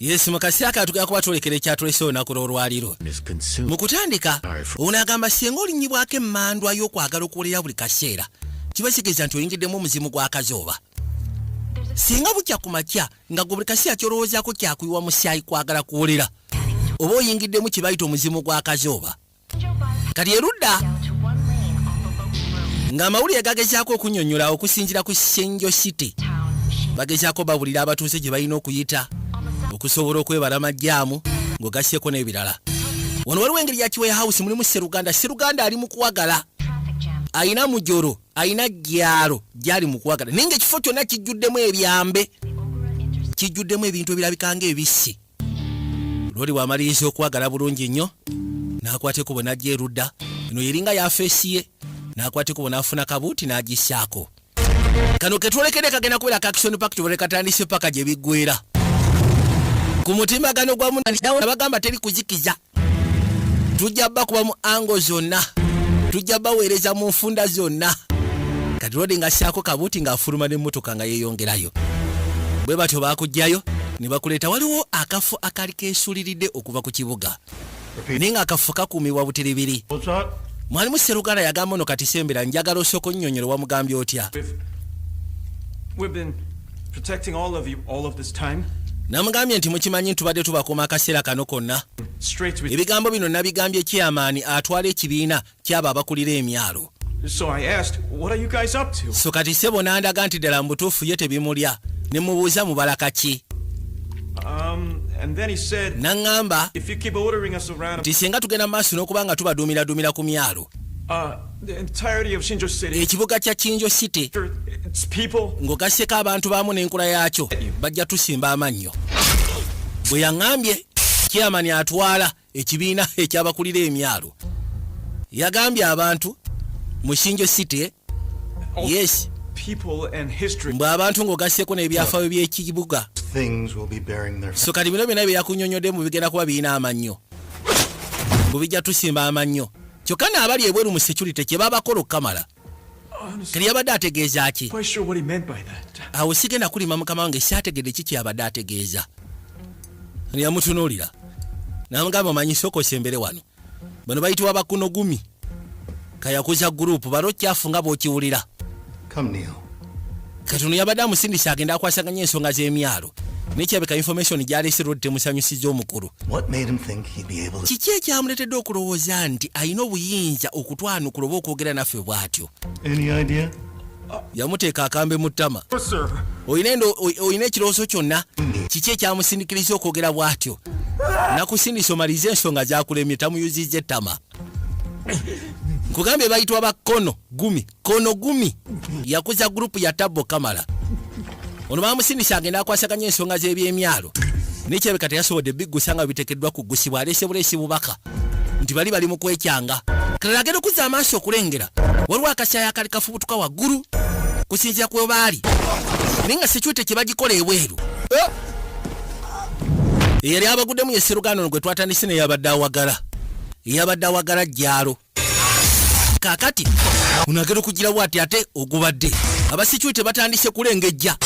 Yes, mukasaka atuka kuba tulekere kyatulese olunaku lw'olwaliro. Mu kutandika onagamba singa olinyibwako emmandwa y'okwagala okuwulira buli kaseera kiba kitegeeza nti oyingiddemu omuzimu gwa kazooba. Singa bukya ku makya nga gwe buli kaseera ky'olowoozaako kyakuyiwa musaayi kwagala kuwulira oba oyingiddemu kye bayita omuzimu gwa kazooba. Kati erudda ng'amawulire gagezaako okunnyonnyola okusinziira ku Shenjo City bagezaako bawulira abatuuze gye balina okuyita okusobola okwebala amajjaamu ng'ogasseko n'ebirala. Wano waliwo engeri ya Kiweya House mulimu Sseruganda. Sseruganda ali mu kuwagala, ayina mujoro, ayina gyalo gyali mu kuwagala, naye ng'ekifo kyonna kijjuddemu ebyambe, kijjuddemu ebintu ebirabika ng'ebissi. Lwoli bw'amaliriza okuwagala bulungi nnyo n'akwateko bwe n'ajja erudda eno yeringa yafeesiye n'akwateko bwe n'afuna kabuuti n'agissaako. Kano ketwolekere kagenda kubeera ka Action Pack tubone katandise paka gye biggweera. Ku mutimbagano gwa abagamba teri kuzikiza. Tujja bakuba mu ango zonna, tujja baweereza mu nfunda zonna. Kati Lodi ng'assaako kabuuti ng'afuluma n'emmotoka nga yeeyongerayo. Bwe batyo baakugjayo ne bakuleeta waliwo akafo akali keesuuliridde okuva ku kibuga. Naye ng'akafo kakuumibwa butiribiri. Mwalimu Sseruganda yagamba ono kati sembera njagala osooka onnyonnyole wamugambye otya. We've been protecting all of you all of this time. Namugambye nti mukimanyi tubadde tubakuuma akaseera kano konna. Ebigambo bino nabigambye chairman atwala ekibiina ky'abo abakulira emyalo. So I asked, what are you guys up to? So kati sebo nandaga nti ddala mbutuufu ye tebimulya ne mubuuza mubala kaki. And then he said, Nangamba, if you keep ordering us around, tisenga tugenda maaso n'okubanga tubaduumira ku myalo. The entirety of Shinjo City, ekibuga kya Shinjo City, its people, ng'ogasseko abantu baamu n'enkula yaakyo bajja tusimba amannyo. Bwe yaŋŋambye chairman atwala ekibiina ekyabakulira emyalo yagambye abantu mu Shinjo City, yes, people and history, mbwe abantu ng'ogasseko n'ebyafaayo by'ekibuga. So kati bino byonna byeyakunnyonnyodde mu bigenda kuba birina amannyo, bwe bijja tusimba amannyo. Kyokka n'abali ebweru mu security kye babakola okukamala kati yabadde ategeeza ki? Awo sigenda kulima mukama wange saategedde ki kyabadde ategeeza. Yamutunuulira n'amugamba omanyi sooka osembere wano, bano bayitibwa bakunogumi kayakuza gurupu balo kyafu nga bw'okiwulira. Kati ono yabadde amusindisa agenda akwasaganya ensonga z'emyalo nekyabeka information gy'aleese Lodi temusanyusizza omukulu. Kiki ekyamuleetedde okulowooza nti alina obuyinza okutwanukula oba okwogera naffe bw'atyo? Yamuteeka akambe mu ttama. Oyina ekirowoozo kyonna kiki ekyamusindikiriza okwogera bw'atyo? Nakusindisa omalize ensonga zakulemye tamuyuzizza ettama. Nkugambye bayitwa ba kono gumi yakuza gurupu ya Tabo Kamala. Ono bamusindisa agenda akwasaganya ensonga z'ebyemyalo nekyebeka teyasobodde biggusanga biteekeddwa kuggusibwa aleese buleesi bubaka nti bali mu kwekyanga. Kale agenda okuzza amaaso okulengera waliwo akasaayi akali kafubutuka waggulu kusinzira kwe baali naye nga security kye bagikola ebweru. Eyali abaguddemu ye Sseruganda ono gwe twatandise ne yabadde awagala gyalo. Kaakati unagenda okugira bw'ati ate ogubadde abasecurity batandise kulengejja.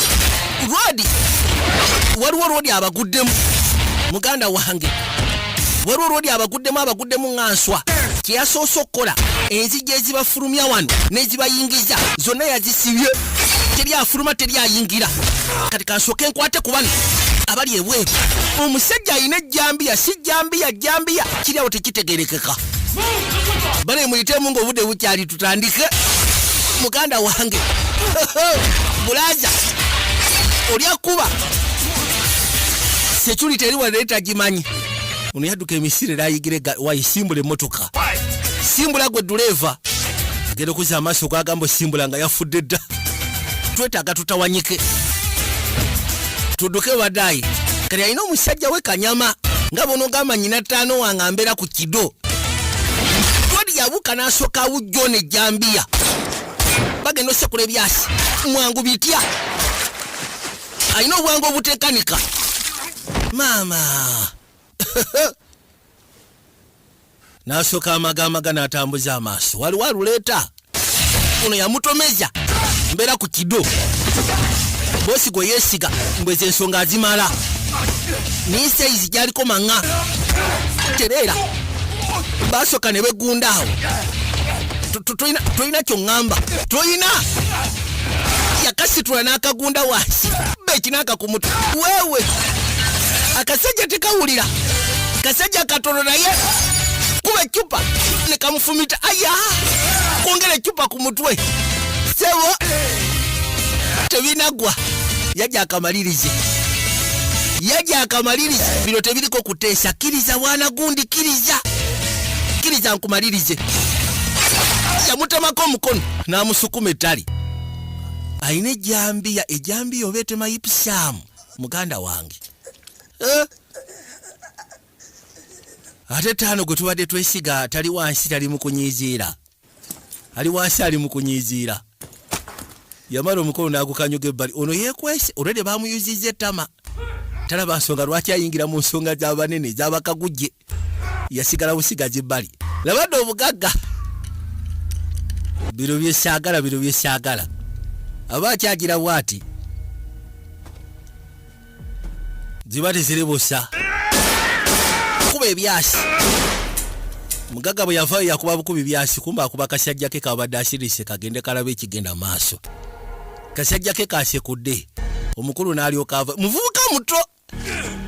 Waliwo Lodi abaguddemu muganda wange, waliwo Lodi abaguddemu ŋŋanswa. Kye yasoose okukola enzijja ezibafulumya wano n'ezibayingiza zonna yazisibye, teryafuluma teryayingira. Kati kansooke nkwate ku bano abali ebweru. Omusajja alina ejjambiya, si jjambiya kiri awo tekitegerekeka. Bale muyitemu ng'obudde bukyali tutandike. Muganda wange bulaza olya kuba security eri wale tagimanyi. Ono yadduka emisire n'ayigire wayisimbula emmotoka. Simbula gwe duleeva agenda okuzza amaaso kwagamba simbula nga yafudde dda. Twetaaga tutawanyike tudduke badaayi. Kati alina omusajja we Kanyama nga bono gamba nnyina ttaano wange ambeera ku kido. Lodi yabuuka n'asooka awujjo n'ejjambiya bagenda osekula ebyasi mwangu bitya. Alina obwangu obutekanika maama. N'asooka amagamaga n'atambuza amaaso. Waliwo aluleeta ono yamutomeza mbeera ku kido. Boosi gwe yeesiga mbweza ensonga azimala. ni saizi gyaliko maŋŋa tereera basooka ne begunda awo toyina kyoŋŋamba toyina yakasitula n'akagunda wansi bekinaka ku mutwe wewe akasajja tekawulira kasajja katono naye kuba ecupa ne kamufumita aya kwongera ecupa ku mutwe sebo tebinagwa yajja akamalirize bino tebiriko kuteesa kiriza bwana gundi kiriza nkumalirize yamutemako omukono n'amusukuma ettali ayina ejambiya oba etema ipsam muganda wange ate taano gwe tubadde twesiga tali wansi tali mukunyiiziira ali wansi ali mukunyiiziira yamala omukono n'agukanyuga ebbali ono yeekwese olwedde baamuyuzizza ettama talaba nsonga lwaki ayingira mu nsonga z'abanene z'abakagujje yasigala busigazi ebbali labadde obugagga bino byesaagala aba akyagira bwati ziba tezirebosa kuba ebyasi mugagga bwe yavaayo yakuba bukubi byasi kumba akuba kasajja ke kabadde asirise kagende kalabe ekigenda maaso kasajja ke kasekudde omukulu n'alyoka ava muvubuka muto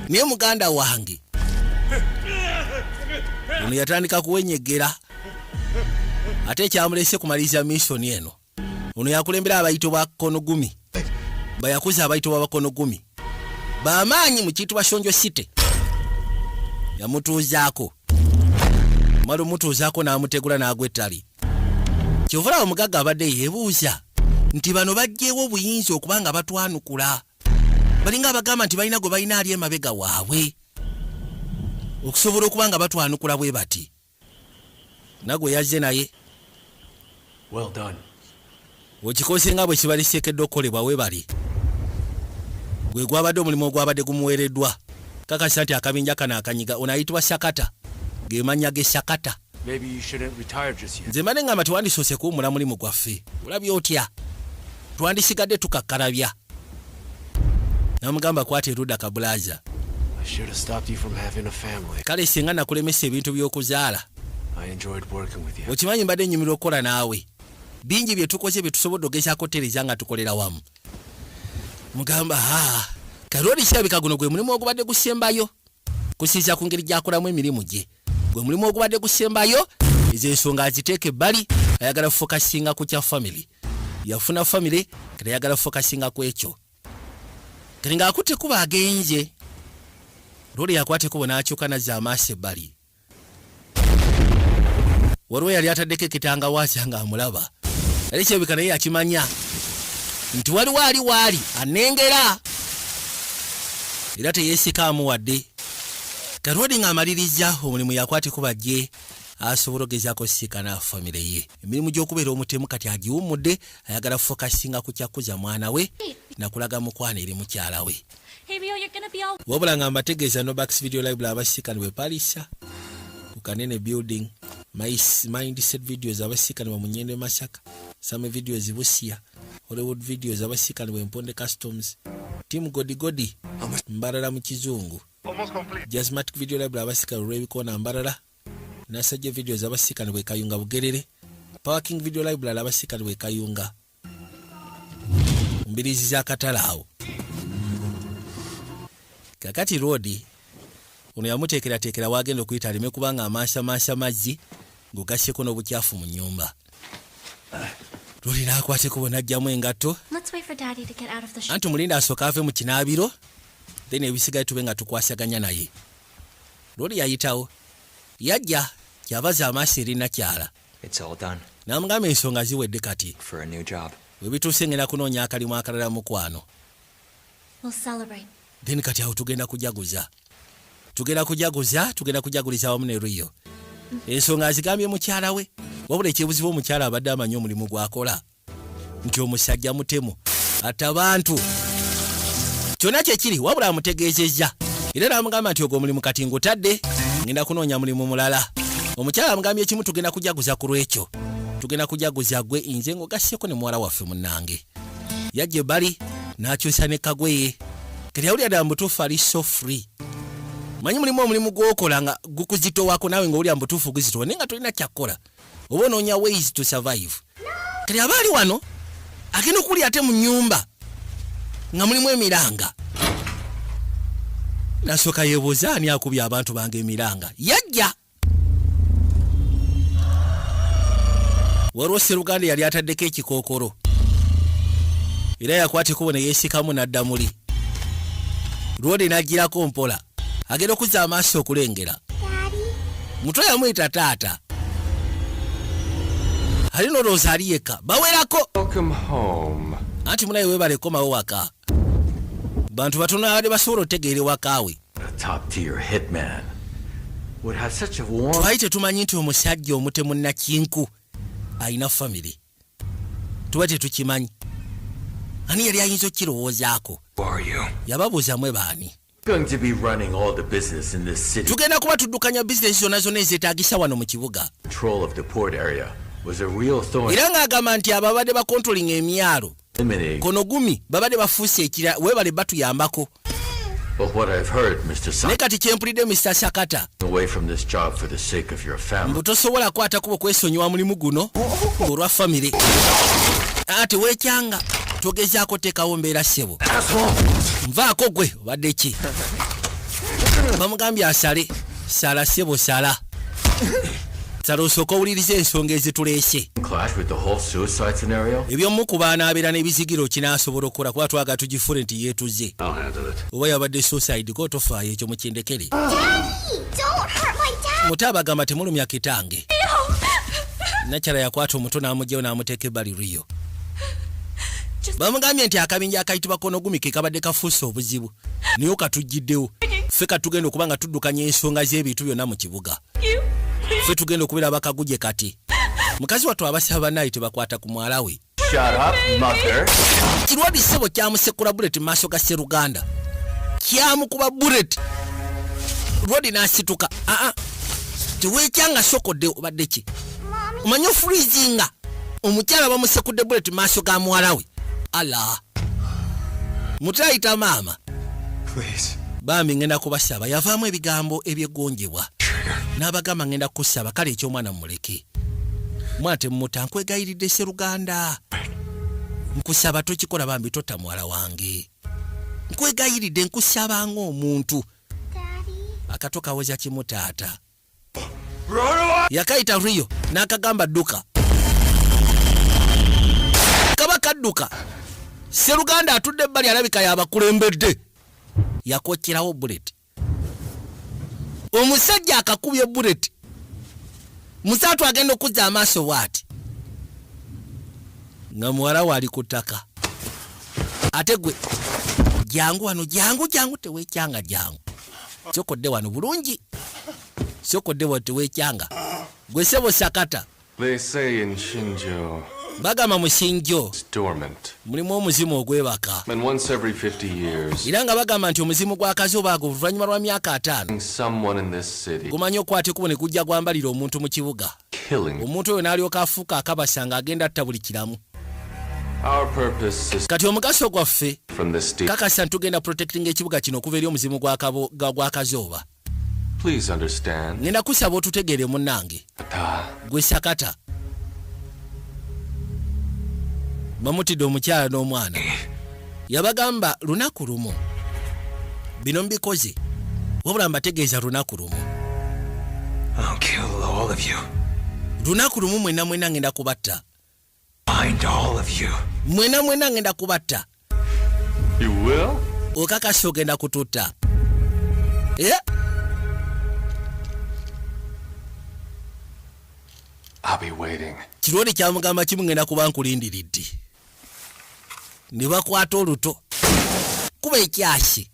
niye muganda wange ono yatandika kuwenyegera ate ekyamulese kumaliriza misoni eno ono yakulembera abayito ba konogumi bayakuza abayito b'abakonogumi bamaanyi mu kiitibwa Shonjo City yamutuuzaako mala omutuuzaako n'amutegula n'agwa ettali kyovula omugagga abadde yeebuuza nti bano bajjeewo obuyinza okuba nga batwanukula balinga abagamba nti balina gwe balina ali emabega waabwe okusobola okuba nga batwanukula bwe bati nagwe yazze naye Well done. okikoose nga bwe kibaliseekedde okukolebwa we bali gwe gwabadde omulimu ogwabadde gumuweereddwa kakasa nti akabinja kano akanyiga ono ayitibwa Sakata ge mannya ge Sakata. Maybe you shouldn't retire just yet. Nze mbadde ngamba tewandisoose kuwummula mulimu gwaffe olabye otya twandisigadde tukakkalabya namugamba kwata erudda kabulaza I should have stopped you from having a family. kale singa nakulemesa ebintu by'okuzaala I enjoyed working with you. okimanyi mbadde nnyumirwa okukola naawe bingi bye tukoze bye tusobodde ogezaako tereza nga tukolera wamu mugamba kalori kirabika guno gwe mulimu ogubadde gusembayo kusiiza ku ngeri gyakolamu emirimu gye gwe mulimu ogubadde gusembayo ezo ensonga aziteeka ebbali ayagala fokasinga ku kya family yafuna family kati ayagala fokasinga ku ekyo kati ng'akutte kuba agenze lori yakwate kubo n'akyuka nazza amaaso ebbali waliwo yali ataddeko ekitanga waasa ng'amulaba yali kirabika naye yakimanya nti waliwo ali waali anengera era teyeesikaamu wadde kalodi ng'amaliriza omulimu yakwate kuba gye asobola ogezaako sisikana famire ye emirimu gy'okubeera omutemu kati agiwummudde ayagala fokasinga ku kyakuza mwana we nakulaga mukwana eri mukyala we wabula nga mbategeeza Nobax Video Library abasisikani bwe palisa ku Kanene Building mindset videos abasisikani bwe Munyende Masaka Same videos Busia Hollywood videos abasisikani bwe Mponde Customs Team Godi Mbarara mu Kizungu Jasmatic Video Library abasisikani olw'ebikoona Mbarara Nasajja videos abasisikani bwe Kayunga Bugerere Power King Video Library abasisikani bwe Kayunga mbirizi za katalaawo kakati road ono yamuteekerateekera wagenda okuyita aleme kubanga amaasa mazzi ng'ogasseko n'obukyafu mu nnyumba luli n'akwateko bonajjamu engatto anti mulinda asooka ave mu kinaabiro then ebisigaye tube nga tukwasaganya naye luli yayitawo yajja kyabaza amaaso eri nakyala n'amugamba ensonga ziwedde kati bwe bituuse ngenda kunoonya akalimu akalala mukwano then kati awo tugenda kujaguliza wamu ne Rio ensonga azigambye mukyala we wabula ekyebuzibu omukyala abadde amanyi omulimu gwakola nti omusajja mutemu ata bantu kyonna kyekiri wabula amutegeezezza era n'amugamba nti ogwo omulimu kati ngutadde ngenda kunoonya mulimu mulala omukyala amugambye ekimu tugenda kujaguza ku lwekyo tugenda kujaguza gwe nze ng'ogasseko ne muwala waffe munnange yajja ebbali n'akyusa ne kagweye kati yawulira ddala mutuufu ali so free. Manyi mulimu omulimu gw'okola nga gukuzitowako naawe ng'owulira mutuufu guzitowa naye nga tolina kyakkola oba onoonya ways to survive. Kati aba ali wano agenda okuli ate mu nnyumba nga mulimu emiranga. Nasooka yeebuuza ani akubye abantu bange emiranga. Yajja waliwo Sseruganda yali ataddeko ekikookolo era yakwata ekkubo ne yeesikamu n'adda muli. Rodi n'aggirako mpola agenda okuzza amaaso okulengera. Muto yamuyita taata. Ali n'olowooza ali yekka bawerako. Welcome home. Anti munaye weebale komawo waka. Bantu batono abadde basobola otegeera ewakaawe. A top-tier hitman would have such a warm... Twali tetumanyi nti omusajja omutemu nnakinku alina family. Tuba tetukimanyi. Ani yali ayinza okukirowoozaako? Who are you? Yababuuza mwe baani. Going to be running all the business in this city. Tugenda kuba tuddukanya bizinesi zonna zonna ezeetaagisa wano mu kibuga. Control of the port area was a real thorn. Era ng'agamba nti ababadde bakontrolinga emyalo Eliminating. kono gumi babadde bafuuse ekira weebale batuyambako. But what I've heard, Mr. Sun, Naye kati kyempulidde Mr. Sakata away from this job for the sake of your family. mbu tosobola kwata kuba kwesonyiwa mulimu guno olwa famire. Ate weekyanga togezaako teekawo mbeera ssebo. Nvaako gwe obadde ki? Bamugambye asale. Sala ssebo sala. Sala osooka owuliriza ensonga ezituleese. Clash with the whole suicide scenario? Eby'omu ku baana abeera n'ebizigiro kinaasobola okukola kuba twagala tugifune nti yeetuze. I'll handle it. Oba yabadde suicide ko tofaayo ekyo mukindekere. Daddy, don't hurt my dad. Muto abagamba temulumya kitange. Nakyala yakwata omuto n'amugyawo n'amuteeka ebbali Rio. Bamugambye nti akabinja akayitibwa kono gumi ke kabadde kafuuse obuzibu. Naye katujjiddewo. Ffe katugenda okuba nga tuddukanya ensonga z'ebintu byonna mu kibuga. Ffe tugenda okubeera bakaguje kati. Mukazi wattu abasaba bannaye tebakwata ku mwala we. Shut up, mother. Kirwadi ssebo kyamusekula bullet mu maaso ga Sseruganda. Kyamukuba bullet. Rodi n'asituka. Teweekyanga sokodde obadde ki? Omanyi ofurizinga. Omukyala bamusekudde bullet mu maaso ga muwala we. Allah. Mutayita maama. Please. Bambi ngenda kubasaba yavaamu ebigambo ebyeggonjebwa. N'abagamba ngenda kusaba kale eky'omwana mumuleke. Mwana temumuta nkwegayiridde Sseruganda. Nkusaba tokikola bambi totta muwala wange. Nkwegayiridde nkusaba ng'omuntu. Daddy. Akato kawoza kimu taata. Run away! Yakayita Rio n'akagamba dduka. Kaba kadduka. Sseruganda atudde ebbali alabika yabakulembedde. Yakokkerawo bullet. Omusajja akakubye bullet. Musaatu agenda okuzza amaaso bw'ati. Nga muwala we ali ku ttaka. Ate gwe jangu wano jangu teweekyanga jangu. Sokodde wano bulungi. Sokodde wano teweekyanga. Gwe ssebo Sakata. They say in Shinjo, Bagamba mu Shinjo it's dormant. mulimu omuzimu ogwebaka. And once every 50 years, Era nga bagamba nti omuzimu gwa kazoba ago oluvannyuma lwa myaka 5 someone in this city gumanyi okwata ekkubo ne gujja gwambalira omuntu mu kibuga. killing. Omuntu oyo n'alyoka afuuka akabasa ng'agenda atta buli kiramu. Our purpose is Kati omugaso gwaffe from this state. kakasa ntugenda protecting ekibuga kino okuva eri omuzimu gwa kazooba. Please understand. Ngenda kusaba otutegeere munnange. Gwe Sakata. Mamutidde omukyala n'omwana. Yabagamba lunaku lumu. Bino mbikoze. Wabula mbategeeza lunaku lumu. I'll kill all of you. Lunaku lumu mwena ngenda kubatta. Find all of you. Mwena ngenda kubatta. You will? Okakasa ogenda kututta. Yeah. I'll be waiting. Kirwodi kyamugamba kimu ngenda kuba nkulindiridde. Ne bakwata oluto. Kuba ekyasi.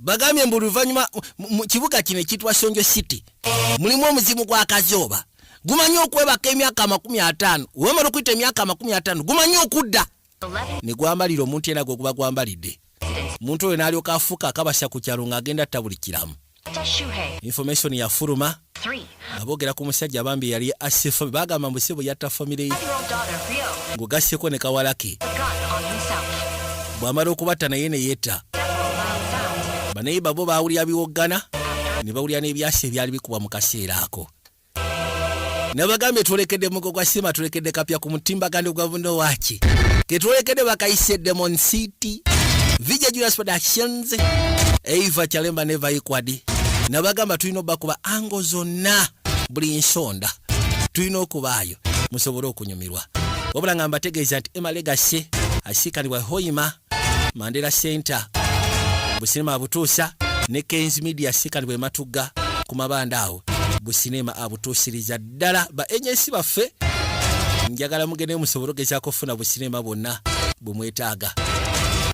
Bagambye mbu luvannyuma mu kibuga kino ekitwa Sonjo City. Mulimu omuzimu gwa kazooba. Gumanyi okwebaka emyaka 50. Wemala okuyita emyaka 50 gumanyi okudda. Ne gwambalira omuntu era gwe guba gwambalidde. Omuntu oyo n'alyoka afuuka akabasa ku kyalo ng'agenda atta buli kiramu. Information yafuluma. Aboogera ku musajja bambi yali asefa bagamba mbu ssebo yatta famire ye. Ng'ogasseko ne kawala ke. Bw'amala okubatta naye ne yetta. baneiba bo bawulira biwoggana ne bawulira n'ebyasa ebyali bikuba mu kaseera ako. Nabagambe tulekedde mugo gwa sima tulekedde kapya ku mutimbagano gwa buno wachi. Ketwekedde bakayise Demon City. Vijay Julius Productions. Eva Chalemba Neva Equadi. Nabagamba tulino bakuba ango zonna buli nsonda. Tulino okubayo musobolo okunyumirwa. Wabula ngamba tegeeza nti Emma Legacy asikanibwa Hoima Mandela Center. Businema abutuusa ne Kenz Media asikanibwa Matuga ku mabanda awo. Businema abutuusiriza ddala ba agency baffe. Njagala mugende musobolo gezaako kufuna businema bonna bumwetaaga.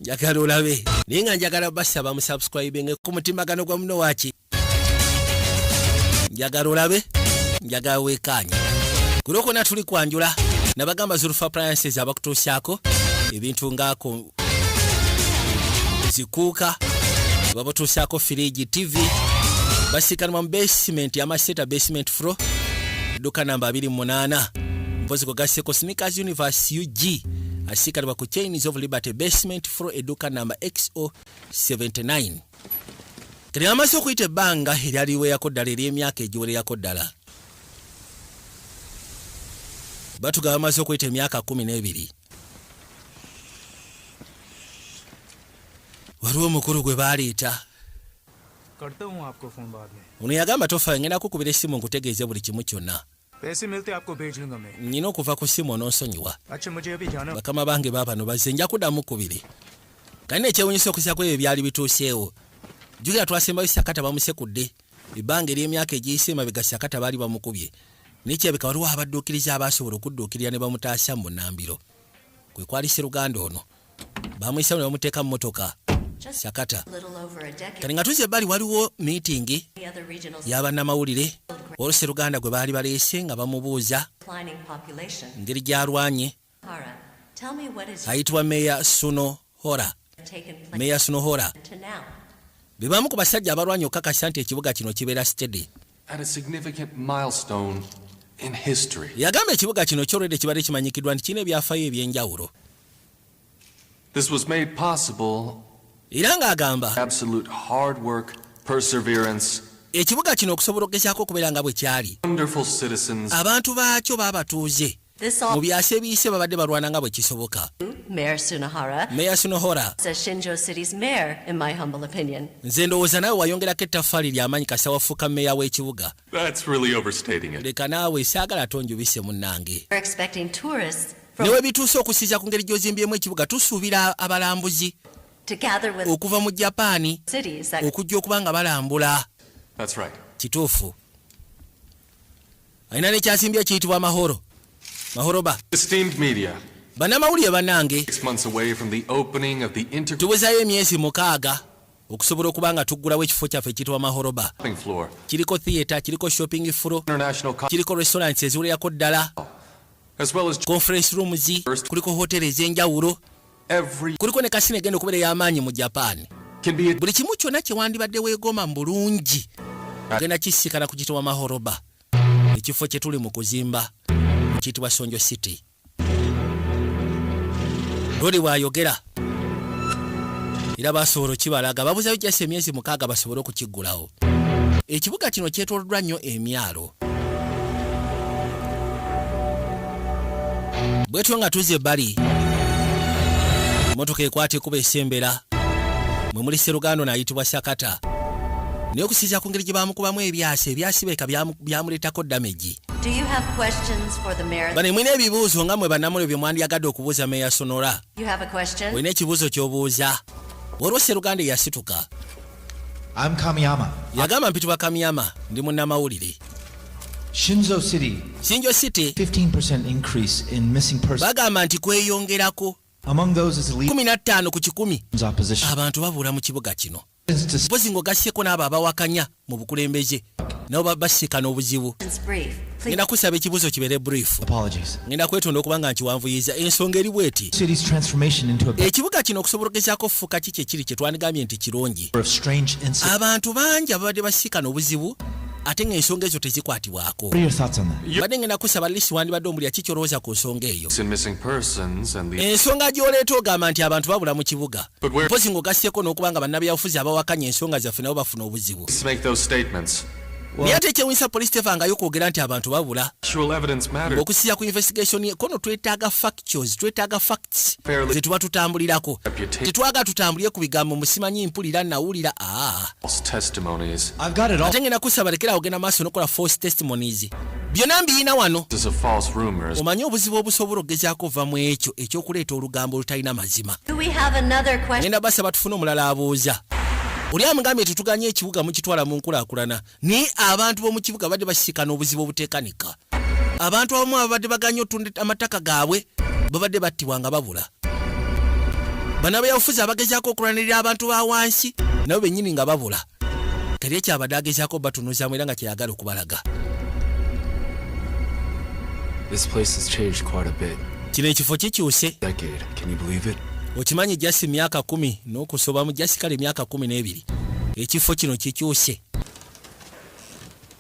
Njagala olabe ninga njagala basaba musubscribe ku mutimbagano gwa muno wachi. Njagala olabe njagala weekanya kuloko na tuli kwanjula nabagamba Zulfa Appliances abakutuusyako ebintu ngako zikuuka babutuusyako fridge TV basikanwa mu basement amaseta basement floor duka namba 28 mpozi kugaseko Sneakers Universe UG asikanwa ku Chains of Liberty basement floor eduka namba XO79 kiri amaso kuite banga eryaliwe yakoddala ery'emyaka egiwere yakoddala batugaba amaze okuyita emyaka 12 waliwo omukulu gwe baaliita करता हूं आपको फोन बाद में ono yagamba tofa ngenda kukubira essimu nkutegeeze buli kimu kyonna पैसे मिलते आपको भेज दूंगा मैं nnyina okuva ku ssimu onoonsonyiwa अच्छा मुझे अभी जाना bakama bange baabano bazze nja kuddamu kubiri kandi ekyewunyisa okusyako ebyo byali bituuseewo jjukira twasembayo Sakata bamusekudde ebbanga ery'emyaka egiyise emabega Sakata baali bamukubye n'ekyebeka waliwo abadduukiriza abaasobola okudduukirira ne bamutaasa mu Nambiro kwe kwali Sseruganda ono bamuyisa ne bamuteeka mu motoka Sakata kati nga tuzze ebbali waliwo miitingi y'abannamawulire olwo Sseruganda gwe baali baleese nga bamubuuza ngeri gy'alwanye ayitibwa Meya Sunohora be bamu ku basajja abalwanye okukakasa nti ekibuga kino kibeera steady At a significant milestone in history. yagamba ekibuga kino kyolwedde kibadde kimanyikiddwa nti kirina ebyafaayo eby'enjawulo This was made possible era ng'agamba absolute hard work, perseverance, ekibuga kino okusobola okugezaako okubeera nga bwe kyali wonderful citizens, abantu baakyo baabatuuze mu byasa ebiyise babadde balwana nga bwe kisoboka Mayor Sunohara Meya Sunohora as Shinjo City's mayor, in my humble opinion. nze ndowooza naawe wayongerako ettaffaali ly'amaanyi kasa wafuuka mmeeya w'ekibuga that's really overstating it. leka naawe saagala tonjubise munnange We're expecting tourists ne we bituuse okusinza ku ngeri gy'ozimbyemu ekibuga tusuubira abalambuzi to gather with okuva mu Japaani cities that okujja okuba nga balambula That's right. kituufu alina n'ekyasimbye ekiyitibwa mahoroba Esteemed media, bannamawulire bannange 6 months away from the opening of the tuwezayo emyezi 6 okusobola okuba nga tuggulawo ekifo kyaffe ekiyitibwa mahoroba intercom floor, kiriko theatre kiriko shopping floor international kiriko restaurants eziwererako ddala as well as conference rooms kuliko hoteli ez'enjawulo every kuliko ne kasino egenda okubeera ey'amaanyi mu Japan can be buli kimu kyonna kye wandibadde weegoma mu bulungi ogenda kisikana ku kitibwa mahoroba ekifo kye tuli mu kuzimba kiyitibwa Sonjo City Lodi bw'ayogera era basobola kibalaga babuzayo gyasa emyezi 6 basobole okukiggulawo ekibuga kino kyetooloddwa nnyo emyalo bwetyo nga tuzze ebbali motoka ekwata ekuba esembera mwe muli Sseruganda n'ayitibwa Sakata naye okusinziira ku ngeri gye bamukubamu ebyasi beka byamuleetako damage. Do you have questions for the mayor? Bane mwine ebibuuzo nga mwe bannamuliro bye mwandyagadde okubuuza Meya Sonora. You have a question? Olina ekibuuzo ky'obuuza. Olwo Sseruganda yasituka. I'm Kamiyama. Yagamba mpitibwa Kamiyama ndi munnamawulire. Shinzo City, Shinjo City 15% increase in missing persons. bagamba nti kweyongerako Among those is the lead 15 ku 10 opposition. abantu babuula mu kibuga kino. To Mpozi ng'ogasseko n'abo abawakanya mu bukulembeze nabo basikana obuzibu. It's brief. Please. Ngenda kusaba ekibuuzo kibeere brief. apologies. Ngenda kwetonda okuba nga nkiwanvuyiza ensonga eri bweti. City's transformation into a better Ekibuga kino okusobola okugezaako okufuuka kiki ekiri kye twandigambye nti kirungi. of strange incidents Abantu bangi ababadde basikana obuzibu ate ng'ensonga ezo tezikwatibwako. What are your thoughts on that? Badde ngenda kusaba lisi wandibadde omulya kikyolowooza ku nsonga eyo. In missing persons and the Ensonga gy'oleeta ogamba nti abantu babula mu kibuga. But where- Mpozi ng'ogasseeko n'okuba nga bannabyabufuzi abawakanya ensonga zaffe nabo bafuna obuzibu. police make those statements. Naye ate ekyewunyisa poliisi tevangayo kwogera nti abantu babula. Actual evidence matters. Okusiya ku investigation kono twetaaga facts Fairly- ze tuba tutambulirako. Reputation. Tetwaga tutambulire ku bigambo musimanyi mpulira nawulira False testimonies. I've got it all. ate ngenda kusaba lekera ogenda maaso n'okola false testimonies. Byonna mbiyina wano. This is a false rumors. Omanyi obuzibu obusobola okugezaako okuva mu ekyo ekyokuleeta olugambo olutalina mazima. Do we have another question? Ngenda basaba tufune omulala abuuza. Oli amugambye tutuganye ekibuga mukitwala mu nkulaakulana naye abantu b'omu kibuga badde basisikana obuzibu obuteekanika. Abantu abamu abadde baganye otunda amataka gaabwe babadde battibwa nga babula. Bannabyabufuzi abagezaako okulwanirira abantu ba wansi nabo bennyini nga babula. Kali ekyabadde agezaako batunuzaamu era nga kyeyagala okubalaga. This place has changed quite a bit. Kino ekifo kikyuse. Decade. Can you believe it? Okimanyi jasi myaka 10 n'okusobamu jasi kale myaka 12. Ekifo kino kikyuse.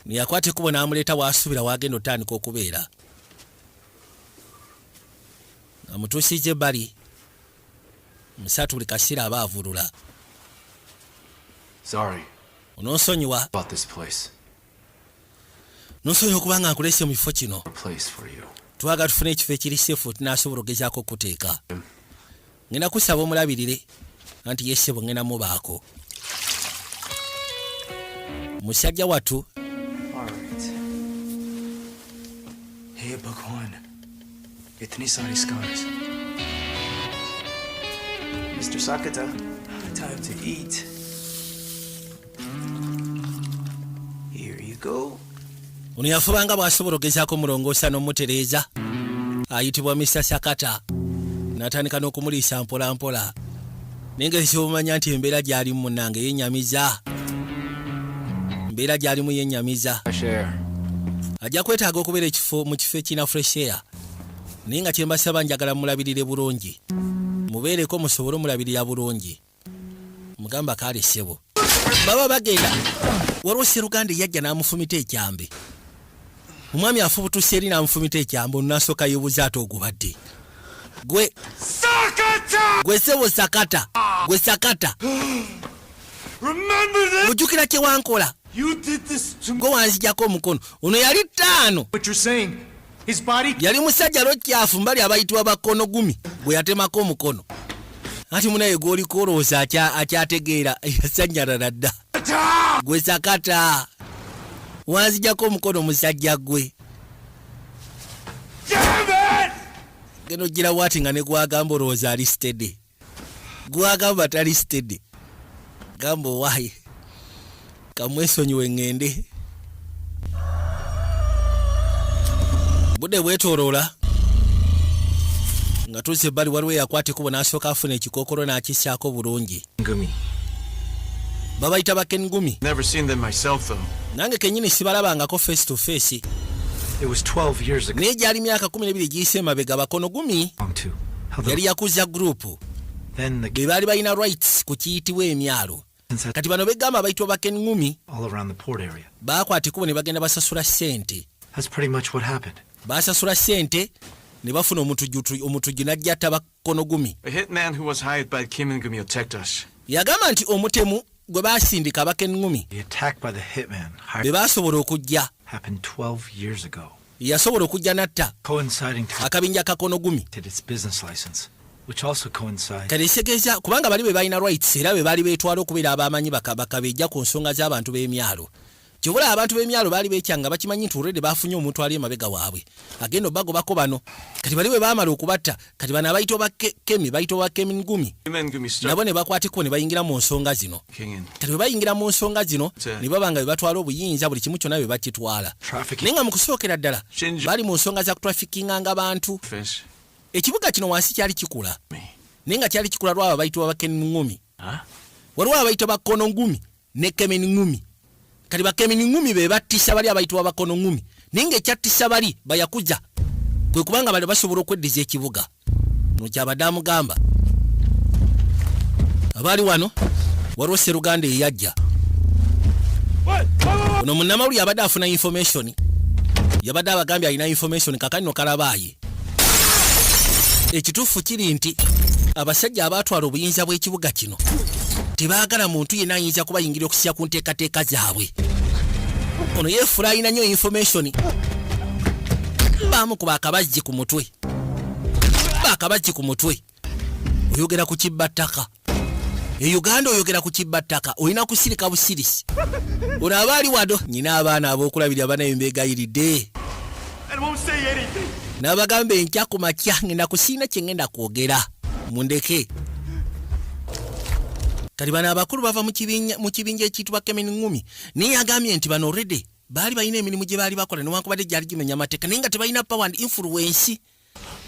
Niyakwate kubo n'amuleeta waasubira wagenda otandika okubeera. Amutuusize bali. Musatu buli kaseera aba avulula. Sorry Onoonsonyiwa. about this place. Nonsonyiwa okuba nga nkuleese mu kifo kino. A place for you. Twaga tufune ekifo ekiri seefu tunaasobola okugezaako okuteeka. Ngenda kusaba omulabirire anti yessebo ngenda mubaako. Musajja watu. All right. Hey भगवान, इतनी सारी scars. Mr. Sakata, time to eat. Here you go. Ono yafubanga bw'asobola okugezaako omulongoosa n'omutereeza. Ayitibwa Mr. Sakata. N'atandika n'okumuliisa mpola mpola. Naye nga ekyobumanya nti embeera gy'alimu munnange yennyamiza. Embeera gy'alimu yennyamiza. Fresh air. Ajja kwetaaga okubeera mu kifo ekirina fresh air. Naye nga kye mbasaba njagala mulabirire bulungi. Mubeereko musobole omulabirira bulungi. Mugamba kaale ssebo. Baba bagenda. Waliwo Sseruganda yajja n'amufumita ekyambe. Omwami afubutusa eri n'amufumita ekyambe n'asooka yeebuuza ate ogubadde. Gwe Sakata! Gwe ssebo Sakata! Gwe Sakata! Remember this? Ojjukira kye wankola. You did this to me. Gwe wanzijjako omukono. Ono yali ttaano. What you're saying? His body. Yali musajja lw'ekyafu mbali abayitibwa bakono gumi bwe yatemako omukono. Ati munaye gw'oliko olowooza akyategeera yasannyalala dda. Gwe Sakata. Wanzijjako omukono musajja gwe. Geno gira wati nga ne gwagamba olowooza ali stede. Gwagamba tali stede. Gamba owaaye. Kamwesonyiwe ngende. Budde bwetooloola. Nga tuuse ebbali waliwo eyakwata ekkubo n'asooka afuna ekikookolo n'akissaako bulungi. Ngumi. Babayita bakengumi. Never seen them myself though. Nange kennyini sibalabangako face to face. It was 12 years ago. Naye gyali myaka 12 giyise emabega bakono gumi. Too. How the Yali yakuza group. then the Be baali balina rights ku kiyitibwa emyalo. Kati bano begamba bayitibwa bakengumi. all around the port area. Baakwata ekkubo ne bagenda basasula ssente. That's pretty much what happened. Basasula ssente ne bafuna omutujju n'ajja atta bakono gumi. A hitman who was hired by Kim and Gumi attacked us. Yagamba nti omutemu gwe baasindika abakengumi The attack by the hitman be baasobola okujja. happened 12 years ago, Yasobola okujja n'atta coinciding to akabinja kakono gumi. its business license, which also coincides. Kale kitegeeza kubanga bali be balina rights era be baali beetwala okubeera abamanyi bakabejja ku nsonga z'abantu b'emyalo. Kyobula abantu b'emyalo baali beekyanga bakimanyi nti already baafunye omuntu ali emabega waabwe. Agenda obbagobako bano. Kati bali bwe baamala okubatta, kati bano abayitibwa bakemi bayitibwa bakemingumi. Kim and Gumi struck Nabo ne bakwateko ne bayingira mu nsonga zino. King in. Kati bwe bayingira mu nsonga zino ne baba nga be batwala obuyinza buli kimu kyonna be bakitwala. Trafficking. Naye nga mu kusookera ddala Shinji. bali mu nsonga za kutrafikinganga bantu. Fish. Ekibuga kino wansi kyali kikula. Me. Naye nga kyali kikula lwabo abayitibwa bakemingumi. Waliwo abayitibwa bakono ngumi ne kemingumi. Kati bakemingumi be battisa bali abayitibwa bakono ngumi. Naye ng'ekyattisa bali bayakuza. Kwe kubanga bali basobola okweddiza ekibuga. No kyabadde amugamba. Abaali wano waliwo Sseruganda eyajja. ono munnamawulire abadde afuna information yabadde abagambye alina information kakanino kalabaaye ekituufu kiri nti abasajja abaatwala obuyinza bw'ekibuga kino tebaagala muntu yenna ayinza kubayingira okusya ku nteekateeka zaabwe ono yeefula alina nnyo information baamukuba akabajji ku mutwe oyogera ku kibbattaka e Uganda oyogera ku kibbattaka olina kusirika busirisi ono abaali wado nyina abaana ab'okulabirira banayo mbeegayiridde n'abagamba enkya ku makya ngenda kusiina kye ngenda kwogera mundeke kati bano abakulu bava mu kibinja ekiyitibwa Kemeningumi naye agambye nti bano already baali balina emirimu gye baali bakola newankubadde gyali gimenya amateeka naye nga tebalina power and influence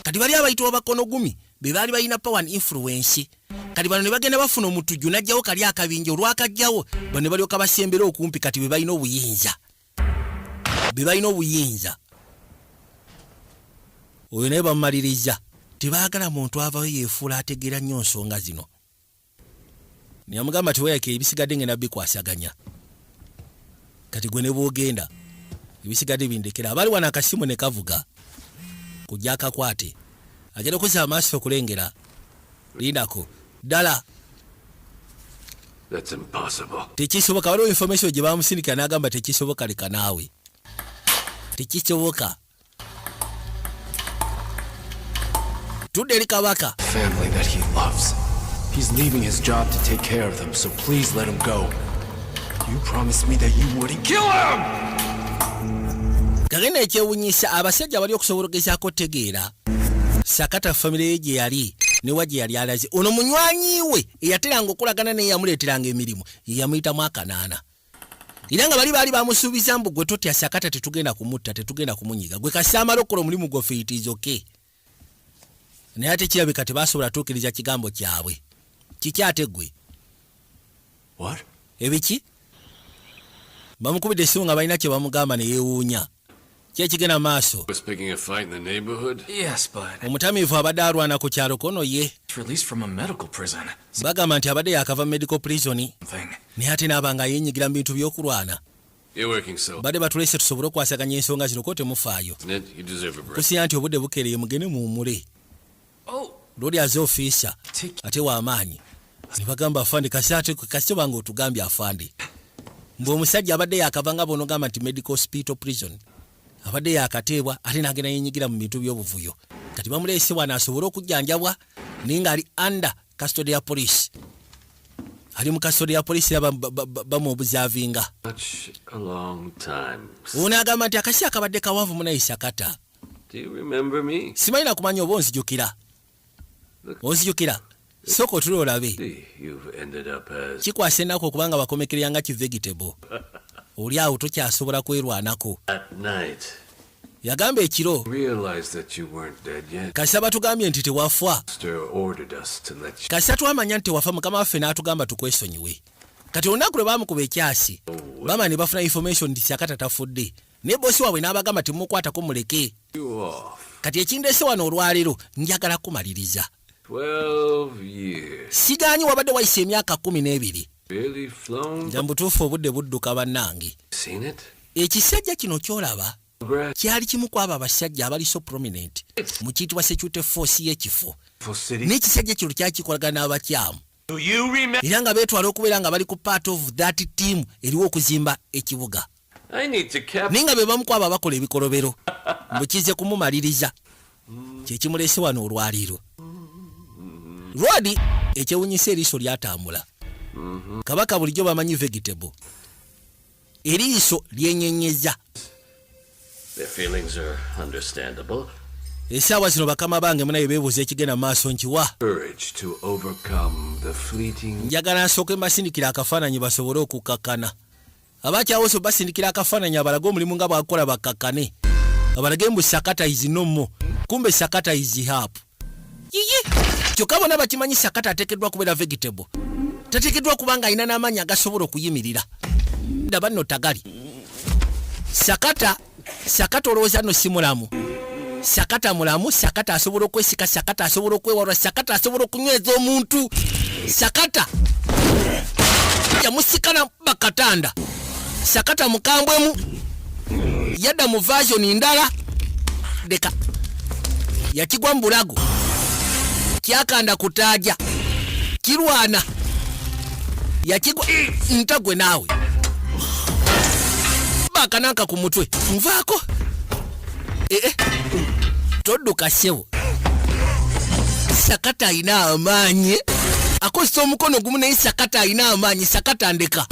kati bali abayitibwa bakonogumi be baali balina power and influence kati bano ne bagenda bafuna omutujju najjawo kali akabinja olwakajjawo bano ne balyoka basembera okumpi kati be balina obuyinza oyo naye bamumaliriza tebaagala muntu avayo yeefuula ategeera nnyo nsonga zino niyamugamba tiweyake ebisigadde ngenda bikwasaganya kati gwe ne bwogenda ebisigadde bindekera abali wana akasimu ne kavuga kujja akakwate agenda okuza amaaso okulengera lindako ddala tekisoboka waliwo information gye bamusindikira n'agamba tekisoboka leka naawe tekisoboka tudde eri kabaka Family that he loves. He's leaving his job to take care of them, so please let him go. You promised me that you wouldn't kill him! kagenda ekyewunyisa abasajja bali okusobologezaako tegeera Sakata family ye gye yali newa gye yali alaze ono munywanyi we eyateranga okulagana naye yamuleeteranga emirimu ye yamuyitamu akanaana era nga baali bamusuubiza mbu gwe totya Sakata tetugenda kumutta tetugenda kumunyiga gwe kasamala okukola omulimu gwe feitizo ke naye ate kirabika tebasobola tuukiriza kigambo kyabwe kikyate gwe ebiki bamukubidde essimu nga balina kye bamugamba ne yeewuunya kyekigenda maaso omutamiivu abadde alwana ku kyalo kono ye bagamba nti abadde yakava mu medical prison naye ate naaba nga yeenyigira mu bintu by'okulwana badde batuleese tusobole okwasaganya ensonga zino ko temufaayo kusinya nti obudde bukeereye mugende muwumule loli aze ofiisa ate w'amaanyi ne bagamba afande kasi obanga otugambye afande mbu omusajja abadde yakava nga bonogamba nti medical hospital prison abadde yakateebwa ate n'agenda yenyigira mu bintu by'obuvuyo kati bamuleese wano asobole okujjanjabwa naye nga ali under custody ya police ali mu custody ya police era bamuobuzaavinga ono agamba nti akasi akabadde kawanvu munaye Sakata simanyi nakumanya oba onzijukira sooka otule olabe kikwasa ennaku okubanga bakomekerera ki vegetable oli awo tokyasobola kwerwanako yagamba ekiro kasi batugambye nti tewafa kasi twamanya nti tewafa mukama waffe n'atugamba tukwesonyiwe kati olunaku lwe bamukuba ekyasi bama ne bafuna information nti Sakata tafudde naye bosi waabwe n'abagamba temukwatako muleke kati ekindeese wano olwaleero njagala kumaliriza 12 years. Siganyi wabadde wayise emyaka 12. Jambutufu obudde budduka bannange. Ekisajja kino kyolaba kyali kimu kwaba abasajja abali so prominent mu kiyitibwa security force y'ekifo. N'ekisajja kino kyakikolagana n'abakyamu. Era nga beetwala okubeera nga bali ku part of that team eriwo okuzimba ekibuga. Ninga be bamu kwaba bakola ebikolobero mbukize kumumaliriza kyekimulese wano olwaliro. Rwadi ekyewunyisa eriiso lyatambula. Kabaka bulijjo bamanyi vegetable. Eriiso lyenyenyeza. Their feelings are understandable. Esaawa zino bakama bange munaye beebuuza ekigenda maaso nkiwa. Courage to overcome the fleeting. Njagala nsooke mbasindikira akafaananyi basobole okukakana. Abakyawoso basindikira akafaananyi abalage omulimu nga bwakola bakakane. Abalage mbu Sakata is nomo. Kumbe Sakata is hap. Yiyi. Kyokka bonna bakimanyi Sakata ateekeddwa kubeera vegetable. Tateekeddwa kubanga alina n'amaanyi agasobola okuyimirira. Ndaba nno tagali. Sakata olowooza nno si mulamu. Sakata mulamu, Sakata asobola okwesika, Sakata asobola okwewalwa, Sakata asobola okunyweza omuntu. Sakata yamusikana bakatanda. Sakata mukambwemu yadda mu version ndala deka yakigwa mbulago kyakanda kutaja kirwana yakigwa ntagwe nawe bakananka ku mutwe nvaako todduka sebo Sakata ina amaanyi akosa omukono gumu naye Sakata ina amaanyi Sakata ndeka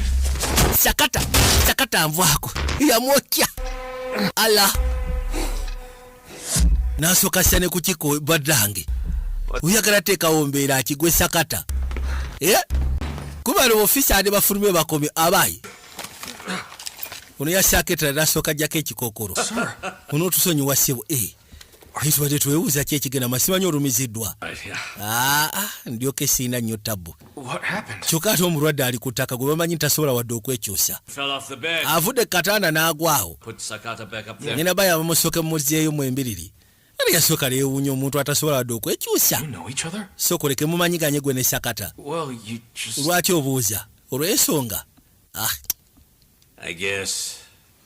Sakata nvaako yamwokya ala nasoka sane ku kiko badange uyagala teekawo mbeera akigwe Sakata kubalo ofisa ade bafulume bakomi abayi ono yasaketa nasoka jake ekikokoro ono tusonyiwa sebo Aitwa tuweuza kye kigena masimanyo rumiziddwa. Ndio kesi ina nnyo tabu. What happened? Chukato omulwadde ali kutaka gwe bamanyi tasobola wadde okwekyusa. Fell off the bed. Avudde katanda n'agwawo. Put Sakata back up there. Nina baya bamusoke mmuzeeyo mu embiriri. Ali yasooka leewuunya omuntu atasobola wadde okwekyusa. You know each other? Soko leke mumanyiganye gwe ne Sakata. Well, you just... Lwaki obuuza? Olw'ensonga? I guess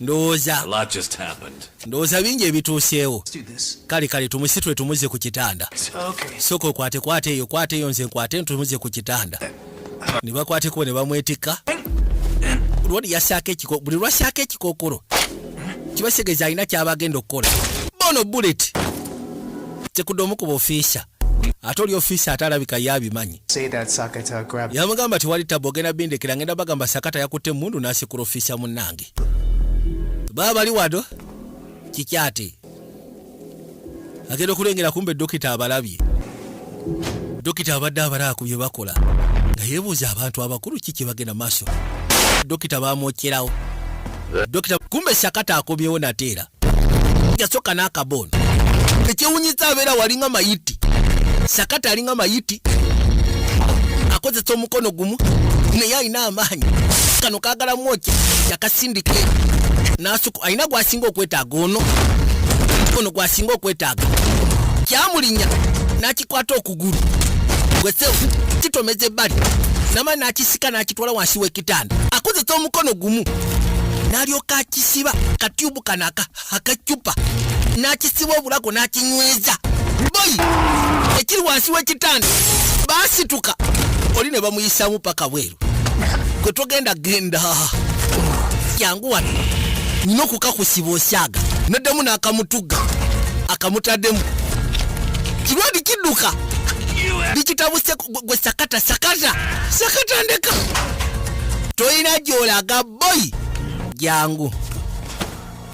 ndowooza a lot just happened. Ndowooza bingi ebituuseewo. Let's do this. Kale tumusitwe tumuze ku kitanda. Okay. Soko kwate eyo nze nkwate tumuze ku kitanda. Ne bakwateko ne bamwetikka. Buli lwasyaako ekikookolo kibasegeeza alina kyabagenda okukola. Bono bullet tekudde omukuba ofiisa ate oli ofiisa atalabika yabimanyi. Say that Sakata grabbed... Yamugamba tiwali tabo ogenda bindekera ngenda bagamba Sakata yakutte emmundu n'asikula ofiisa munnange. Baba bali wado kikyate agenda okulengera kumbe dokita abalabye. Dokita abadde abalaba ku bye bakola nga yeebuuza abantu abakulu kiki bagenda maaso. Dokita bamwokyerawo. Dokita kumbe Sakata akobyewo nateera yasoka n'akabono ekyewunyisa abeera walinga mayiti. Sakata alinga mayiti akozesa omukono gumu naye alina amaanyi kano kaagala mwokya yakasindike n'asuku alina gwasinga okwetaaga ono gwasinga okwetaaga kyamulinya n'akikwata okugulu gwese kitomeza ebbali n'amaanyi n'akisika n'akitwala wansi w'ekitanda akozesa omukono gumu n'alyoka akisiba katyubu kano akacupa n'akisiba obulago n'akinyweza boyi ekiri wansi w'ekitanda baasituka oli ne bamuyisaamu paka bweru kwe togenda genda kyangu wano nina okukakusiba osyaga naddemu n'akamutuga akamutaddemu kirwadi kidduka likitabuse gwe Sakata ndeka toyina gy'olaga boyi jangu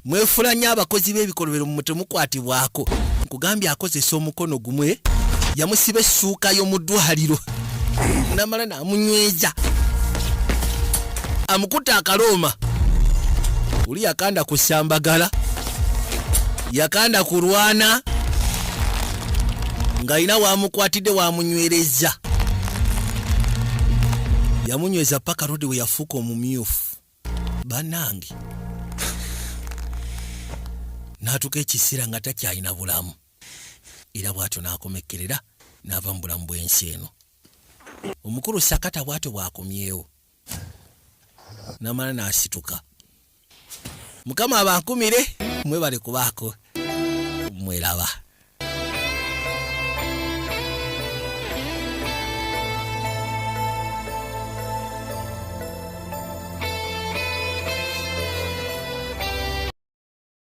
mwefulanya abakozi b'ebikolobero mu temukwatibwako nkugambye akozesa omukono gumwe yamusiba essuuka y'omu ddwaliro namala n'amunyweza amukuta akalooma uli yakanda kusambagala yakanda kulwana ng'alina wamukwatidde wamunywereza yamunyweza paka rodi we yafuuka omumyufu banange n'atuuka ekiseera nga takyalina bulamu era bw'atyo n'akomekkerera n'ava mu bulamu bw'ensi eno. Omukulu Sakata bw'atyo bw'akomyewo n'amala n'asituka. Mukama abankumire mwebale kubaako mweraba.